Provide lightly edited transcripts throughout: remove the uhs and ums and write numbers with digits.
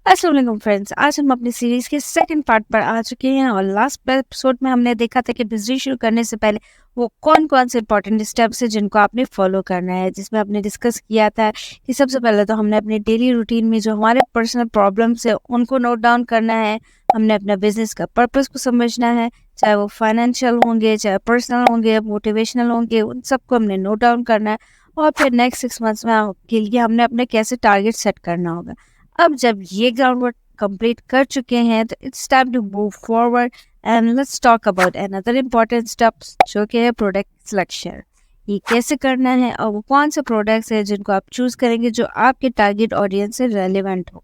अस्सलाम वालेकुम फ्रेंड्स। आज हम अपनी सीरीज के सेकंड पार्ट पर आ चुके हैं और लास्ट एपिसोड में हमने देखा था कि बिजनेस शुरू करने से पहले वो कौन कौन से इंपॉर्टेंट स्टेप्स हैं जिनको आपने फॉलो करना है, जिसमें आपने डिस्कस किया था कि सबसे पहले तो हमने अपने डेली रूटीन में जो हमारे पर्सनल प्रॉब्लम्स है उनको नोट डाउन करना है। हमने अपना बिजनेस का पर्पस को समझना है, चाहे वो फाइनेंशियल होंगे, चाहे पर्सनल होंगे, मोटिवेशनल होंगे, उन सबको हमने नोट डाउन करना है। और फिर नेक्स्ट 6 मंथ्स में के लिए हमने अपने कैसे टारगेट सेट करना होगा। अब जब ये ग्राउंड वर्क कंप्लीट कर चुके हैं तो it's time to move forward and let's talk about another important steps जो कि है प्रोडक्ट सिलेक्शन। ये कैसे करना है और वो कौन से प्रोडक्ट्स हैं जिनको आप चूज करेंगे जो आपके टारगेट ऑडियंस से रेलिवेंट हो।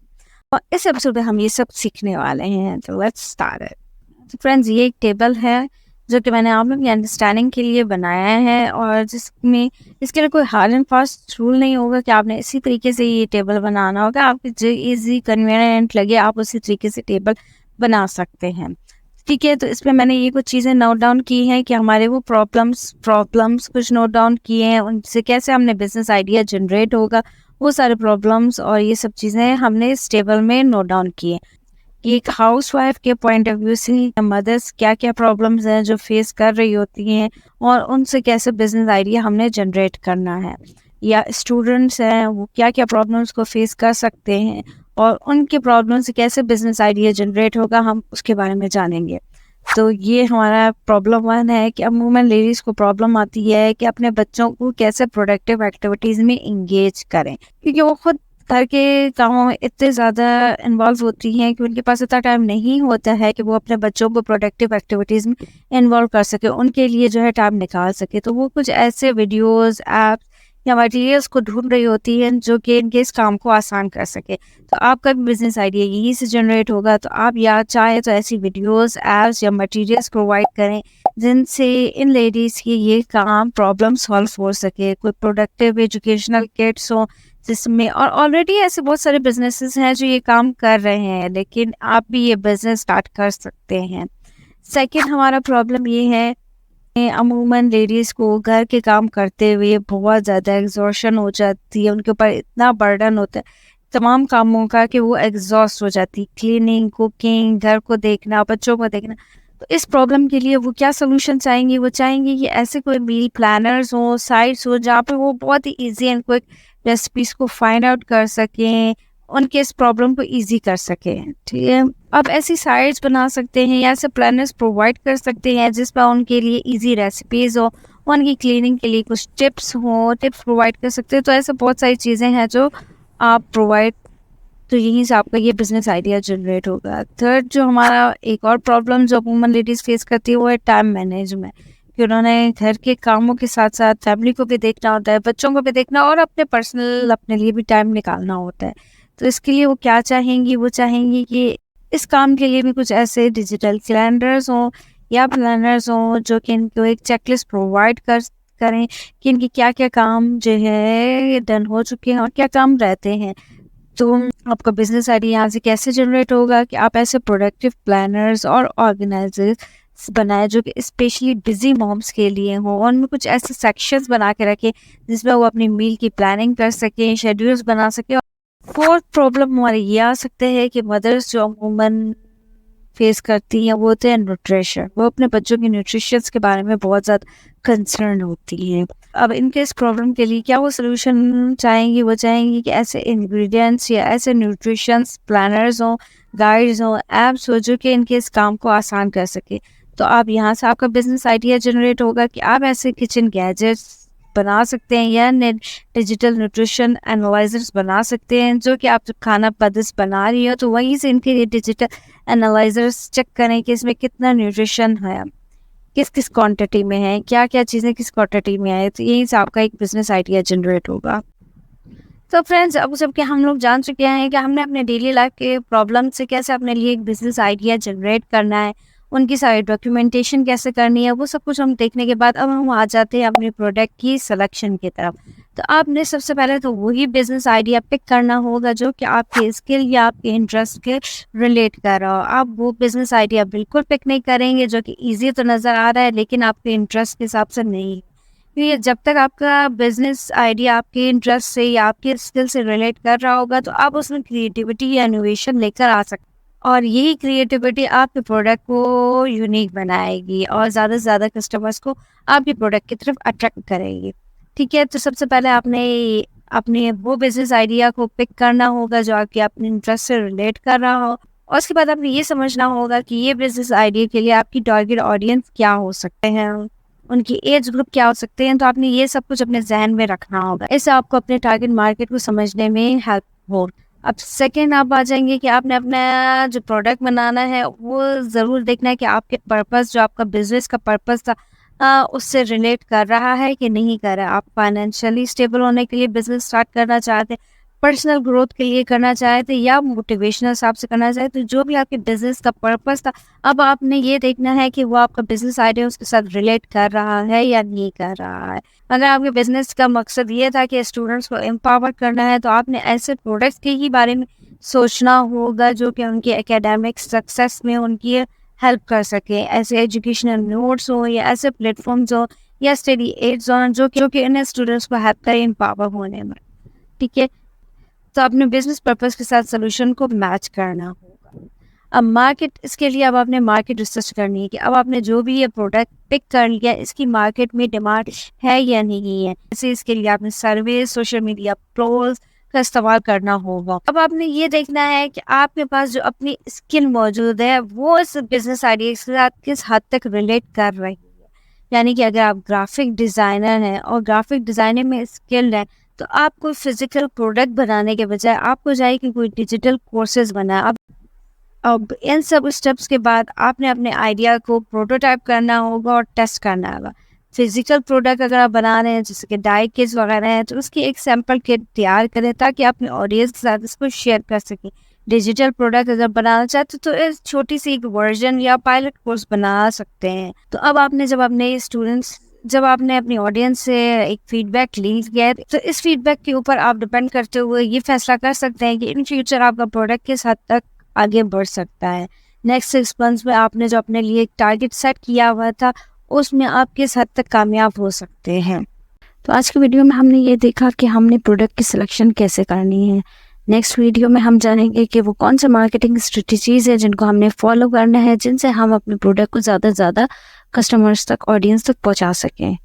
और इस एपिसोड में हम ये सब सीखने वाले हैं, तो लेट्स स्टार्ट इट। तो फ्रेंड्स, ये एक टेबल है जो कि मैंने आप लोग की अंडरस्टैंडिंग के लिए बनाया है और जिसमें इसके लिए कोई हार्ड एंड फास्ट रूल नहीं होगा कि आपने इसी तरीके से ये टेबल बनाना होगा। आपको जो इजी कन्वीनियंट लगे आप उसी तरीके से टेबल बना सकते हैं। ठीक है, तो इसमें मैंने ये कुछ चीज़ें नोट डाउन की हैं कि हमारे वो प्रॉब्लम्स कुछ नोट डाउन किए हैं, उनसे कैसे हमने बिजनेस आइडिया जनरेट होगा, वो सारे प्रॉब्लम्स और ये सब चीज़ें हमने इस टेबल में नोट डाउन की हैं। एक हाउसवाइफ के पॉइंट ऑफ व्यू से मदर्स क्या क्या प्रॉब्लम्स हैं जो फेस कर रही होती हैं और उनसे कैसे बिजनेस आइडिया हमने जनरेट करना है, या स्टूडेंट्स हैं वो क्या क्या प्रॉब्लम्स को फेस कर सकते हैं और उनके प्रॉब्लम से कैसे बिजनेस आइडिया जनरेट होगा, हम उसके बारे में जानेंगे। तो ये हमारा प्रॉब्लम 1 है कि अमूमन लेडीज़ को प्रॉब्लम आती है कि अपने बच्चों को कैसे प्रोडक्टिव एक्टिविटीज़ में इंगेज करें, क्योंकि वो खुद घर के कामों में इतने ज़्यादा इन्वॉल्व होती हैं कि उनके पास इतना टाइम नहीं होता है कि वो अपने बच्चों को प्रोडक्टिव एक्टिविटीज़ में इन्वॉल्व कर सके, उनके लिए जो है टाइम निकाल सके। तो वो कुछ ऐसे वीडियोस, ऐप्स या मटेरियल्स को ढूंढ रही होती हैं जो कि इनके इस काम को आसान कर सके। तो आपका भी बिजनेस आइडिया यहीं से जनरेट होगा, तो आप या चाहे तो ऐसी वीडियोस, ऐप्स या मटेरियल्स प्रोवाइड करें जिनसे इन लेडीज़ की ये काम प्रॉब्लम सॉल्व हो सके। कोई प्रोडक्टिव एजुकेशनल किट्स हो जिसमें, और ऑलरेडी ऐसे बहुत सारे बिजनेसेस हैं जो ये काम कर रहे हैं, लेकिन आप भी ये बिजनेस स्टार्ट कर सकते हैं। सेकंड, हमारा प्रॉब्लम ये है अमूमन लेडीज़ को घर के काम करते हुए बहुत ज़्यादा एग्जॉशन हो जाती है, उनके ऊपर इतना बर्डन होता है तमाम कामों का कि वो एग्जॉस्ट हो जाती है। क्लीनिंग, कुकिंग, घर को देखना, बच्चों को देखना। तो इस प्रॉब्लम के लिए वो क्या सोल्यूशन चाहेंगी? वो चाहेंगी कि ऐसे कोई मील प्लानर्स हो, साइट्स हो जहाँ पे वो बहुत ही ईजी एंड क्विक रेसिपीज़ को फाइंड आउट कर सकें, उनके इस प्रॉब्लम को ईजी कर सकें। ठीक है, अब ऐसी साइट्स बना सकते हैं या ऐसे प्लानर्स प्रोवाइड कर सकते हैं जिस पर उनके लिए ईजी रेसिपीज़ हो, उनकी क्लीनिंग के लिए कुछ टिप्स प्रोवाइड कर सकते हैं। तो ऐसे बहुत सारी चीज़ें हैं जो आप प्रोवाइड, तो यहीं से आपका ये बिजनेस आइडिया जनरेट होगा। थर्ड, जो हमारा एक और प्रॉब्लम जो वुमन लेडीज़ फेस करती है वो है टाइम मैनेजमेंट, कि उन्होंने घर के कामों के साथ साथ फैमिली को भी देखना होता है, बच्चों को भी देखना और अपने लिए भी टाइम निकालना होता है। तो इसके लिए वो क्या चाहेंगी? वो चाहेंगी कि इस काम के लिए भी कुछ ऐसे डिजिटल कैलेंडर्स हों या प्लानर्स हों जो कि इनको एक चेकलिस्ट प्रोवाइड करें कि इनके क्या क्या काम जो है डन हो चुके हैं और क्या काम रहते हैं। तो आपका बिजनेस आइडिया यहाँ से कैसे जनरेट होगा कि आप ऐसे प्रोडक्टिव प्लानर्स और ऑर्गेनाइजर्स बनाए जो कि स्पेशली बिजी मॉम्स के लिए हों, और उनमें कुछ ऐसे सेक्शंस बना के रखें जिसमें वो अपनी मील की प्लानिंग कर सकें, शेड्यूल्स बना सकें। फोर्थ प्रॉब्लम हमारी ये आ सकते हैं कि मदर्स जो अमूमन फेस करती हैं वो होते हैं न्यूट्रिशन। वो अपने बच्चों के न्यूट्रिशंस के बारे में बहुत ज़्यादा कंसर्न होती हैं। अब इनके इस प्रॉब्लम के लिए क्या वो सोल्यूशन चाहेंगी? वो चाहेंगी कि ऐसे इंग्रेडिएंट्स या ऐसे न्यूट्रिशंस प्लानर्स हों, गाइड्स हों, ऐप्स हो जो कि इनके इस काम को आसान कर सके। तो आप यहाँ से आपका बिजनेस आइडिया जनरेट होगा कि आप ऐसे किचन गैजेट्स बना सकते हैं या डिजिटल न्यूट्रिशन एनालाइजर्स बना सकते हैं जो कि आप जब खाना पदस बना रही हो तो वहीं से इनके लिए डिजिटल एनालाइजर्स चेक करें कि इसमें कितना न्यूट्रिशन है, किस किस क्वांटिटी में है, क्या क्या चीज़ें किस क्वांटिटी में है। तो यहीं से आपका एक बिजनेस आइडिया जनरेट होगा। तो फ्रेंड्स, अब जब कि हम लोग जान चुके हैं कि हमने अपने डेली लाइफ के प्रॉब्लम से कैसे अपने लिए एक बिजनेस आइडिया जनरेट करना है, उनकी सारी डॉक्यूमेंटेशन कैसे करनी है, वो सब कुछ हम देखने के बाद अब हम आ जाते हैं अपने प्रोडक्ट की सिलेक्शन की तरफ। तो आपने सबसे पहले तो वही बिजनेस आइडिया पिक करना होगा जो कि आपके स्किल या आपके इंटरेस्ट के रिलेट कर रहा हो। आप वो बिजनेस आइडिया बिल्कुल पिक नहीं करेंगे जो कि ईजी तो नज़र आ रहा है लेकिन आपके इंटरेस्ट के हिसाब से नहीं। ये जब तक आपका बिजनेस आइडिया आपके इंटरेस्ट से या आपके स्किल से रिलेट कर रहा होगा तो आप उसमें क्रिएटिविटी या इनोवेशन लेकर आ सकते हैं, और यही क्रिएटिविटी आपके प्रोडक्ट को यूनिक बनाएगी और ज़्यादा से ज़्यादा कस्टमर्स को आपके प्रोडक्ट की तरफ अट्रैक्ट करेगी। ठीक है, तो सबसे पहले आपने अपने वो बिजनेस आइडिया को पिक करना होगा जो आपके अपने इंटरेस्ट से रिलेट कर रहा हो, और उसके बाद आपने ये समझना होगा कि ये बिजनेस आइडिया के लिए आपकी टारगेट ऑडियंस क्या हो सकते हैं, उनकी एज ग्रुप क्या हो सकते हैं। तो आपने ये सब कुछ अपने जहन में रखना होगा, इससे आपको अपने टारगेट मार्केट को समझने में हेल्प हो। अब सेकेंड आप आ जाएंगे कि आपने अपना जो प्रोडक्ट बनाना है वो ज़रूर देखना है कि आपके पर्पस, जो आपका बिजनेस का पर्पस था, उससे रिलेट कर रहा है कि नहीं कर रहा है। आप फाइनेंशियली स्टेबल होने के लिए बिजनेस स्टार्ट करना चाहते हैं, पर्सनल ग्रोथ के लिए करना चाहते या मोटिवेशनल हिसाब से करना चाहते, तो जो भी आपके बिजनेस का पर्पस था, अब आपने ये देखना है कि वो आपका बिजनेस आइडिया उसके साथ रिलेट कर रहा है या नहीं कर रहा है। अगर आपके बिजनेस का मकसद ये था कि स्टूडेंट्स को एम्पावर करना है, तो आपने ऐसे प्रोडक्ट्स के ही बारे में सोचना होगा जो कि उनके एकेडमिक सक्सेस में उनकी हेल्प कर सके। ऐसे एजुकेशनल नोट्स हो या ऐसे प्लेटफॉर्म्स हो या स्टडी एड्स हो जो कि इन स्टूडेंट्स को हेल्प करें एम्पावर होने में। ठीक है, तो अपने बिजनेस पर्पस के साथ सोल्यूशन को मैच करना होगा। अब मार्केट, इसके लिए अब आपने मार्केट रिसर्च करनी है कि अब आपने जो भी ये प्रोडक्ट पिक कर लिया इसकी मार्केट में डिमांड है या नहीं है। जैसे इसके लिए आपने सर्वे, सोशल मीडिया पोल्स का इस्तेमाल करना होगा। अब आपने ये देखना है कि आपके पास जो अपनी स्किल मौजूद है वो इस बिजनेस आइडिया के साथ किस हद तक रिलेट कर रही है। यानी कि अगर आप ग्राफिक डिज़ाइनर हैं और ग्राफिक डिज़ाइनर में स्किल्ड हैं, तो आप कोई फिजिकल प्रोडक्ट बनाने के बजाय आपको चाहिए कि कोई डिजिटल कोर्सेज बनाए। अब इन सब स्टेप्स के बाद आपने अपने आइडिया को प्रोटोटाइप करना होगा और टेस्ट करना होगा। फिजिकल प्रोडक्ट अगर आप बना रहे हैं जैसे कि डाई किट्स वगैरह हैं, तो उसकी एक सैम्पल किट तैयार करें ताकि अपने ऑडियंस के साथ इसको शेयर कर सकें। डिजिटल प्रोडक्ट अगर बनाना चाहते तो इस छोटी सी एक वर्जन या पायलट कोर्स बना सकते हैं। तो अब आपने जब आपने अपनी ऑडियंस से एक फीडबैक ली है, तो इस फीडबैक के ऊपर आप डिपेंड करते हुए ये फैसला कर सकते हैं कि इन फ्यूचर आपका प्रोडक्ट किस हद तक आगे बढ़ सकता है। नेक्स्ट 6 मंथ्स में आपने जो अपने लिए एक टारगेट सेट किया हुआ था उसमें आप किस हद तक कामयाब हो सकते हैं। तो आज की वीडियो में हमने ये देखा कि हमने प्रोडक्ट की सिलेक्शन कैसे करनी है। नेक्स्ट वीडियो में हम जानेंगे कि वो कौन से मार्केटिंग स्ट्रेटजीज है जिनको हमने फॉलो करना है, जिनसे हम अपने प्रोडक्ट को ज़्यादा से ज़्यादा कस्टमर्स तक, ऑडियंस तक पहुंचा सकें।